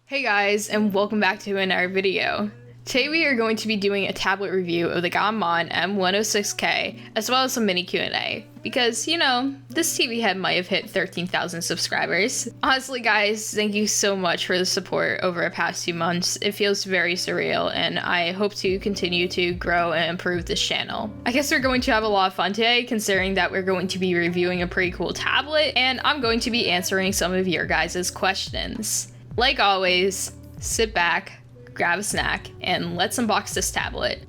Hey guys, and welcome back to another video. Today we are going to be doing a tablet review of the GAOMON M106K, as well as some mini Q&A, because, you know, this TV head might have hit 13,000 subscribers. Honestly guys, thank you so much for the support over the past few months. It feels very surreal, and I hope to continue to grow and improve this channel. I guess we're going to have a lot of fun today, considering that we're going to be reviewing a pretty cool tablet, and I'm going to be answering some of your guys' questions. Like always, sit back, grab a snack, and let's unbox this tablet.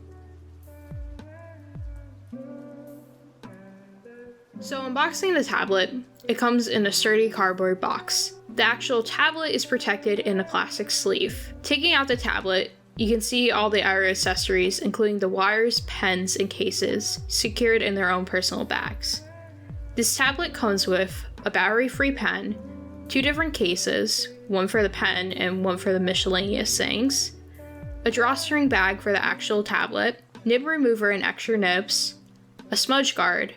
So unboxing the tablet, it comes in a sturdy cardboard box. The actual tablet is protected in a plastic sleeve. Taking out the tablet, you can see all the other accessories, including the wires, pens, and cases, secured in their own personal bags. This tablet comes with a battery-free pen, 2 different cases, one for the pen and one for the miscellaneous things, a drawstring bag for the actual tablet, nib remover and extra nibs, a smudge guard,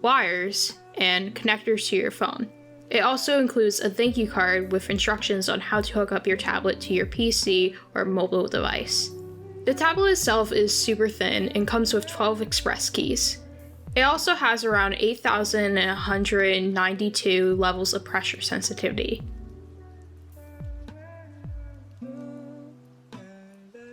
wires, and connectors to your phone. It also includes a thank you card with instructions on how to hook up your tablet to your PC or mobile device. The tablet itself is super thin and comes with 12 express keys. It also has around 8,192 levels of pressure sensitivity.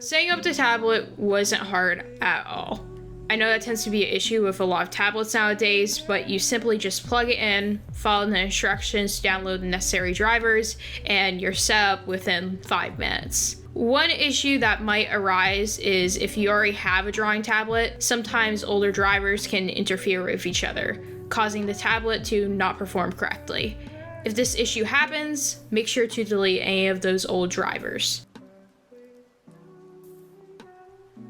Setting up the tablet wasn't hard at all. I know that tends to be an issue with a lot of tablets nowadays, but you simply just plug it in, follow the instructions, download the necessary drivers, and you're set up within 5 minutes. One issue that might arise is if you already have a drawing tablet, sometimes older drivers can interfere with each other, causing the tablet to not perform correctly. If this issue happens, make sure to delete any of those old drivers.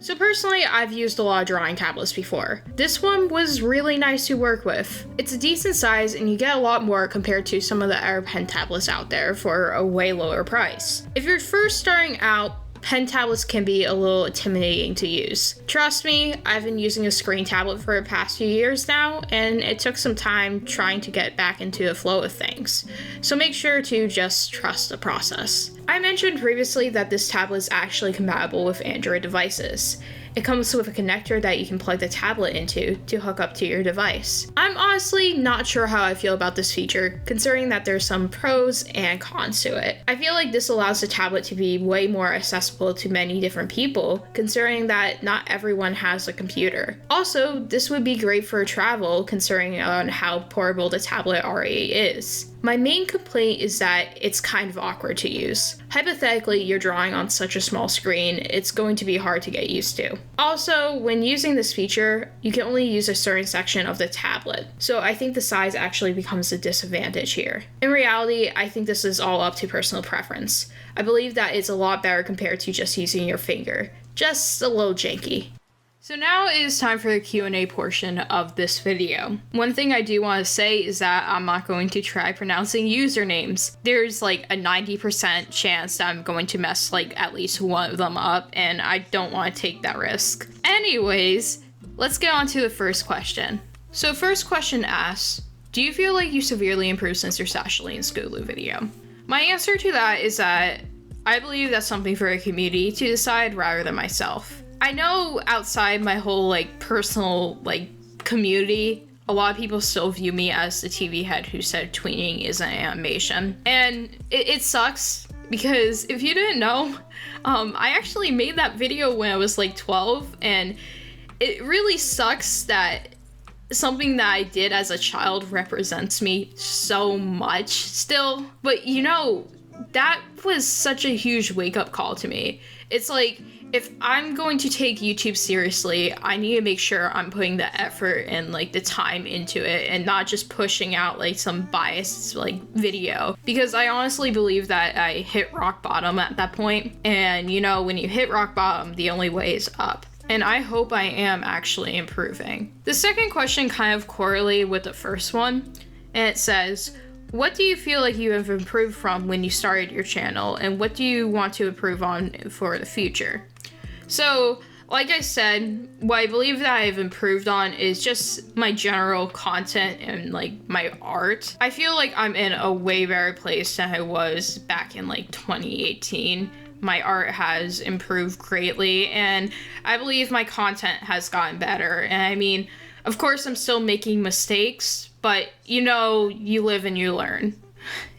So personally, I've used a lot of drawing tablets before. This one was really nice to work with. It's a decent size and you get a lot more compared to some of the other pen tablets out there for a way lower price. If you're first starting out, pen tablets can be a little intimidating to use. Trust me, I've been using a screen tablet for the past few years now, and it took some time trying to get back into the flow of things. So make sure to just trust the process. I mentioned previously that this tablet is actually compatible with Android devices. It comes with a connector that you can plug the tablet into to hook up to your device. I'm honestly not sure how I feel about this feature, considering that there's some pros and cons to it. I feel like this allows the tablet to be way more accessible to many different people, considering that not everyone has a computer. Also, this would be great for travel, considering on how portable the tablet already is. My main complaint is that it's kind of awkward to use. Hypothetically, you're drawing on such a small screen, it's going to be hard to get used to. Also, when using this feature, you can only use a certain section of the tablet, so I think the size actually becomes a disadvantage here. In reality, I think this is all up to personal preference. I believe that it's a lot better compared to just using your finger. Just a little janky. So now it is time for the Q&A portion of this video. One thing I do want to say is that I'm not going to try pronouncing usernames. There's like a 90% chance that I'm going to mess like at least one of them up, and I don't want to take that risk. Anyways, let's get on to the first question. So first question asks, do you feel like you severely improved since your Sashali and Skulu video? My answer to that is that I believe that's something for a community to decide rather than myself. I know outside my whole like personal like community, a lot of people still view me as the TV head who said tweening is an animation. And it sucks because if you didn't know, I actually made that video when I was like 12, and it really sucks that something that I did as a child represents me so much still. But you know, that was such a huge wake-up call to me. It's like, if I'm going to take YouTube seriously, I need to make sure I'm putting the effort and like the time into it and not just pushing out like some biased like video, because I honestly believe that I hit rock bottom at that point. And you know, when you hit rock bottom, the only way is up. And I hope I am actually improving. The second question kind of correlates with the first one, and it says, what do you feel like you have improved from when you started your channel, and what do you want to improve on for the future? So Like I said, what I believe that I've improved on is just my general content and like my art. I feel like I'm in a way better place than I was back in like 2018. My art has improved greatly, and I believe my content has gotten better. And I mean, of course, I'm still making mistakes, but you know, you live and you learn,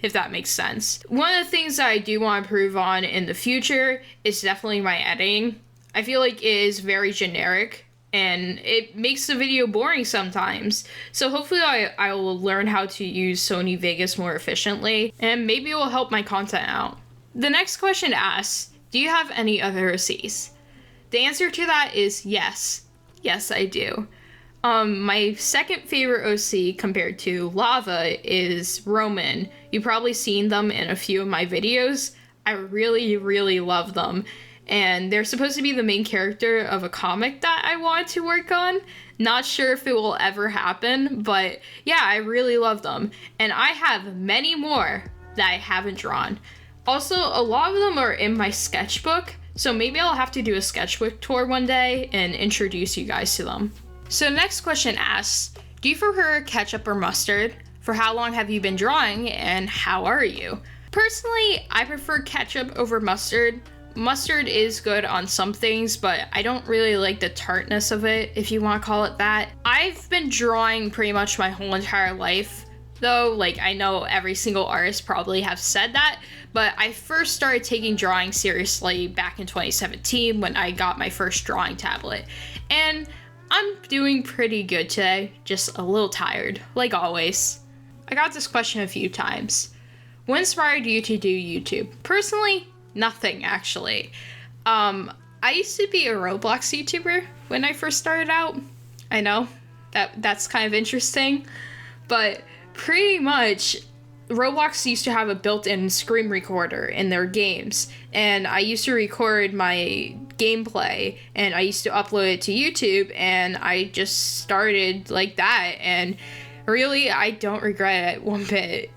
if that makes sense. One of the things that I do want to improve on in the future is definitely my editing. I feel like it is very generic and it makes the video boring sometimes. So hopefully I will learn how to use Sony Vegas more efficiently, and maybe it will help my content out. The next question asks, do you have any other OCs? The answer to that is yes. Yes, I do. My second favorite OC compared to Lava is Roman. You've probably seen them in a few of my videos. I really, really love them. And they're supposed to be the main character of a comic that I want to work on. Not sure if it will ever happen, but yeah, I really love them. And I have many more that I haven't drawn. Also, a lot of them are in my sketchbook, so maybe I'll have to do a sketchbook tour one day and introduce you guys to them. So next question asks, do you prefer ketchup or mustard? For how long have you been drawing, and how are you? Personally, I prefer ketchup over mustard. Mustard is good on some things, but I don't really like the tartness of it, if you want to call it that. I've been drawing pretty much my whole entire life, though. Like, I know every single artist probably have said that, but I first started taking drawing seriously back in 2017 when I got my first drawing tablet. And I'm doing pretty good today, just a little tired, like always. I got this question a few times. What inspired you to do YouTube? Personally, nothing, actually. I used to be a Roblox YouTuber when I first started out. I know, that's kind of interesting, but pretty much Roblox used to have a built-in screen recorder in their games, and I used to record my gameplay and I used to upload it to YouTube, and I just started like that, and really, I don't regret it one bit.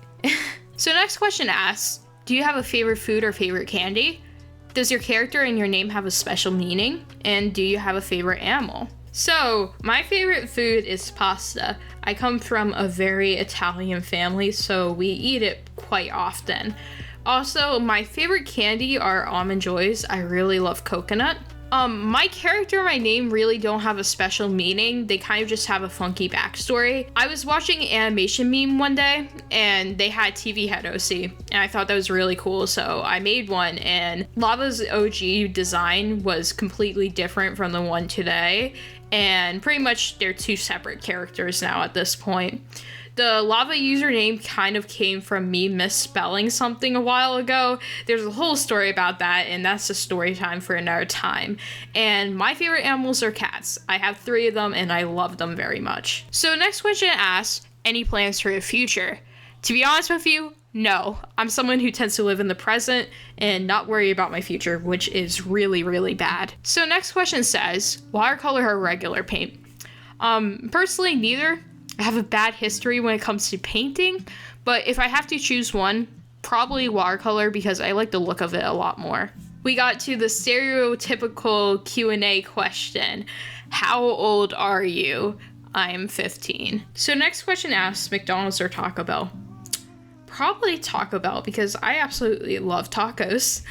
So next question asks, do you have a favorite food or favorite candy? Does your character and your name have a special meaning? And do you have a favorite animal? So, my favorite food is pasta. I come from a very Italian family, so we eat it quite often. Also, my favorite candy are Almond Joys. I really love coconut. My character and my name really don't have a special meaning. They kind of just have a funky backstory. I was watching animation meme one day and they had TV head OC and I thought that was really cool, so I made one, and Lava's OG design was completely different from the one today, and pretty much they're two separate characters now at this point. The Lava username kind of came from me misspelling something a while ago. There's a whole story about that, and that's a story time for another time. And my favorite animals are cats. I have 3 of them, and I love them very much. So next question asks, any plans for the future? To be honest with you, no. I'm someone who tends to live in the present and not worry about my future, which is really, really bad. So next question says, watercolor or regular paint? Personally, neither. I have a bad history when it comes to painting, but if I have to choose one, probably watercolor, because I like the look of it a lot more. We got to the stereotypical Q&A question. How old are you? I'm 15. So next question asks, McDonald's or Taco Bell? Probably Taco Bell, because I absolutely love tacos.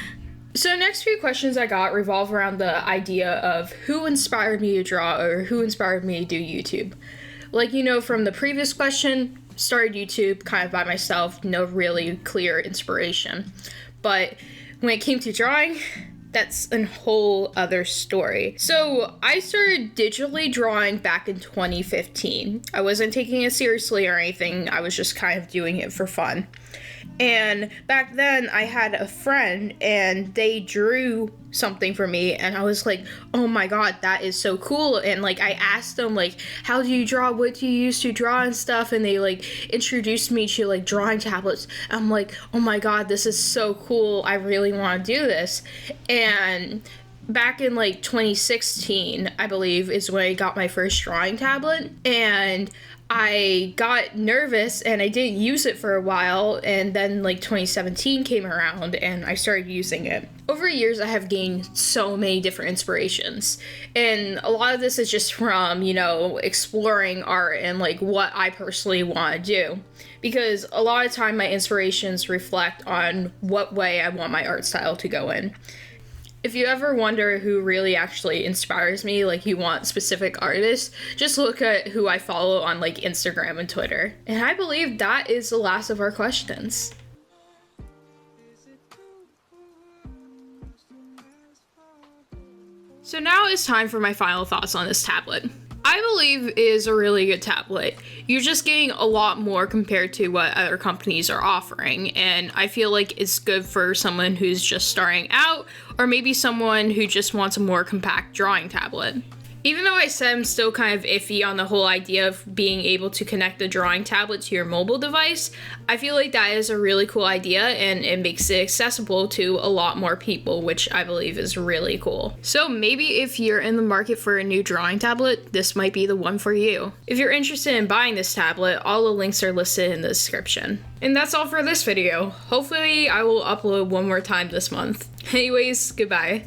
So next few questions I got revolve around the idea of who inspired me to draw or who inspired me to do YouTube. Like, you know, from the previous question, started YouTube kind of by myself, no really clear inspiration. But when it came to drawing, that's a whole other story. So I started digitally drawing back in 2015. I wasn't taking it seriously or anything. I was just kind of doing it for fun. And back then I had a friend and they drew something for me and I was like, oh my god, that is so cool. And like I asked them like, how do you draw, what do you use to draw and stuff, and they like introduced me to like drawing tablets. I'm like, oh my god, this is so cool, I really want to do this. And back in like 2016, I believe, is when I got my first drawing tablet, and I got nervous and I didn't use it for a while, and then like 2017 came around and I started using it. Over Over years, I have gained so many different inspirations, and a lot of this is just from, exploring art and like what I personally want to do, because a lot of time my inspirations reflect on what way I want my art style to go in. If you ever wonder who really actually inspires me, like you want specific artists, just look at who I follow on like Instagram and Twitter. And I believe that is the last of our questions. So now it's time for my final thoughts on this tablet. I believe it is a really good tablet. You're just getting a lot more compared to what other companies are offering, and I feel like it's good for someone who's just starting out, or maybe someone who just wants a more compact drawing tablet. Even though I said I'm still kind of iffy on the whole idea of being able to connect the drawing tablet to your mobile device, I feel like that is a really cool idea and it makes it accessible to a lot more people, which I believe is really cool. So maybe if you're in the market for a new drawing tablet, this might be the one for you. If you're interested in buying this tablet, all the links are listed in the description. And that's all for this video. Hopefully I will upload one more time this month. Anyways, goodbye.